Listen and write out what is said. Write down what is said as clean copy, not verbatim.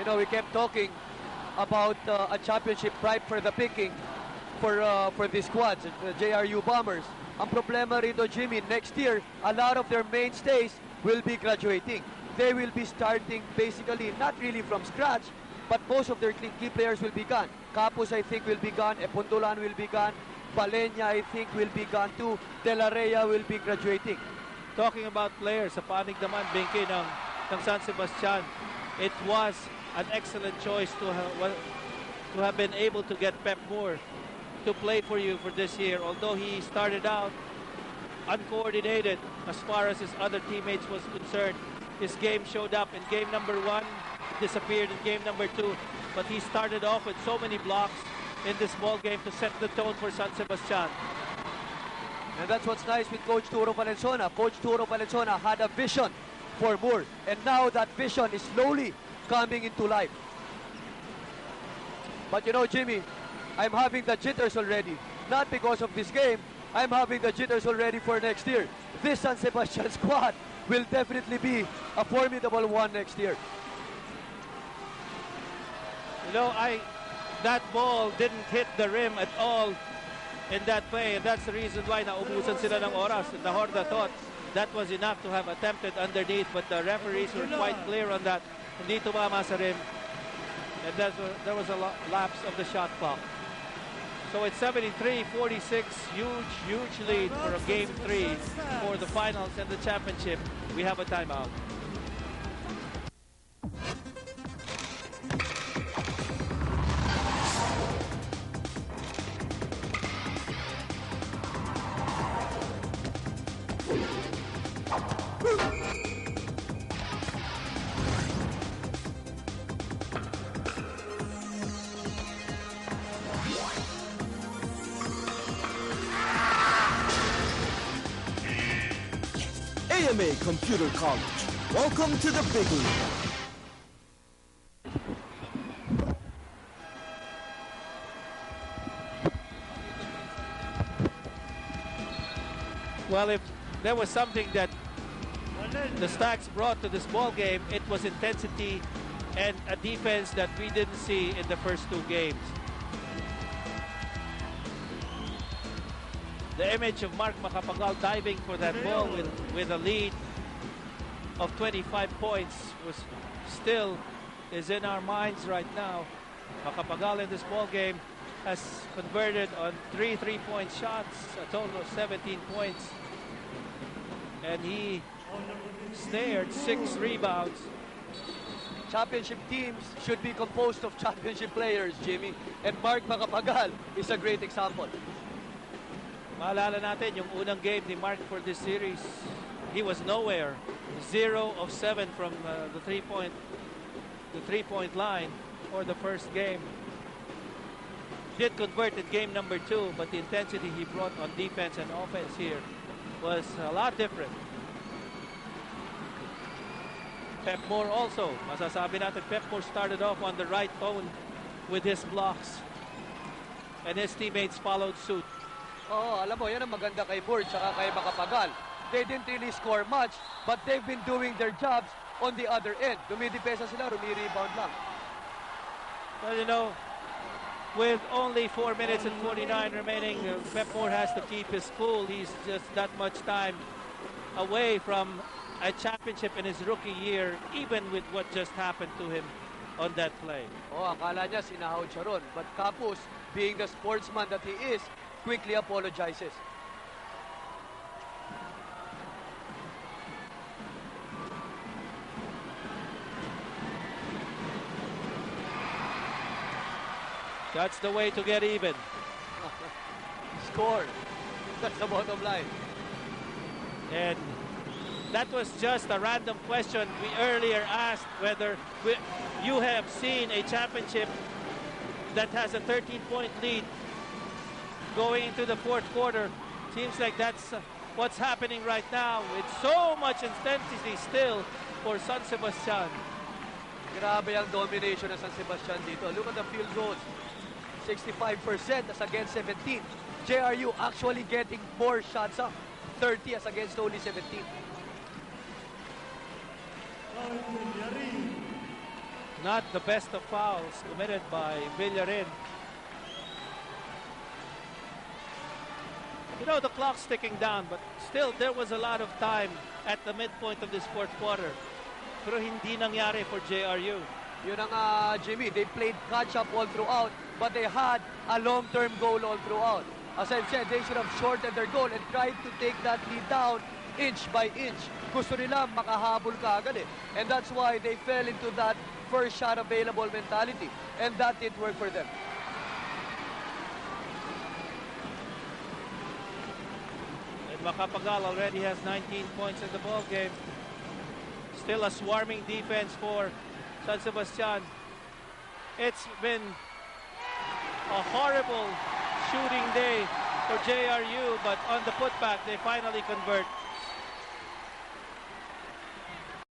You know, we kept talking about a championship ripe for the picking for these squads, the JRU Bombers. Ang problema rito, Jimmy, next year, a lot of their mainstays will be graduating. They will be starting basically not really from scratch, but most of their key players will be gone. Capus, I think, will be gone. Epondolan will be gone. Balenya, I think, will be gone too. De La Rhea will be graduating. Talking about players, sa panig naman, Binky, ng San Sebastian, it was an excellent choice to have been able to get Pep Moore to play for you for this year. Although he started out uncoordinated as far as his other teammates was concerned, his game showed up in game number 1, disappeared in game number 2, but he started off with so many blocks in this ball game to set the tone for San Sebastian. And that's what's nice with Coach Turo Valenzuela. Coach Turo Valenzuela had a vision for Moore, and now that vision is slowly coming into life. But you know, Jimmy, I'm having the jitters already. Not because of this game, I'm having the jitters already for next year. This San Sebastian squad will definitely be a formidable one next year. You know, that ball didn't hit the rim at all in that play, and that's the reason why naubusan sila ng oras. The Horda thought that was enough to have attempted underneath, but the referees were quite clear on that. Hindi tumama sa rim, and there was a lapse of the shot clock. So it's 73-46, huge lead for a game 3 for the finals and the championship. We have a timeout. AMA Computer College. Welcome to the big league. Well, if there was something that the Stacks brought to this ball game, it was intensity and a defense that we didn't see in the first 2 games. The image of Mark Macapagal diving for that ball with a lead of 25 points is in our minds right now. Macapagal in this ball game has converted on 3 3-point shots, a total of 17 points. And he snared 6 rebounds. Championship teams should be composed of championship players, Jimmy. And Mark Macapagal is a great example. Maalala natin yung unang game ni Mark for this series. He was nowhere. 0 of 7 from the three-point line for the first game. Did convert in game number 2, but the intensity he brought on defense and offense here was a lot different. Pep Moore also. Masasabi natin, Pep Moore started off on the right tone with his blocks. And his teammates followed suit. Oh, alam mo, yan ang maganda kay Moore tsaka kay Macapagal. They didn't really score much, but they've been doing their jobs on the other end. Dumidipesa sila, rumi-rebound lang. Well, you know, with only 4 minutes and 49 remaining, Pep Moore has to keep his cool. He's just that much time away from a championship in his rookie year, even with what just happened to him on that play. Oh, akala niya sinahod siya ron. But Capus, being the sportsman that he is, quickly apologizes. That's the way to get even. Score. That's the bottom line. And that was just a random question. We earlier asked whether you have seen a championship that has a 13-point lead going into the 4th quarter. Seems like that's what's happening right now with so much intensity still for San Sebastian. Grabe ang domination ng San Sebastian dito. Look at the field goals. 65% as against 17. JRU actually getting more shots up. 30 as against only 17. Not the best of fouls committed by Villarin. You know, the clock's ticking down, but still there was a lot of time at the midpoint of this fourth quarter. Pero hindi nangyari for JRU. Yun ang Jimmy, they played catch-up all throughout, but they had a long-term goal all throughout. As I've said, they should have shortened their goal and tried to take that lead down inch by inch. Gusto nila makahabol ka agad eh. And that's why they fell into that first shot available mentality. And that didn't work for them. And Macapagal already has 19 points in the ball game. Still a swarming defense for San Sebastian. It's been a horrible shooting day for JRU, but on the putback, they finally convert.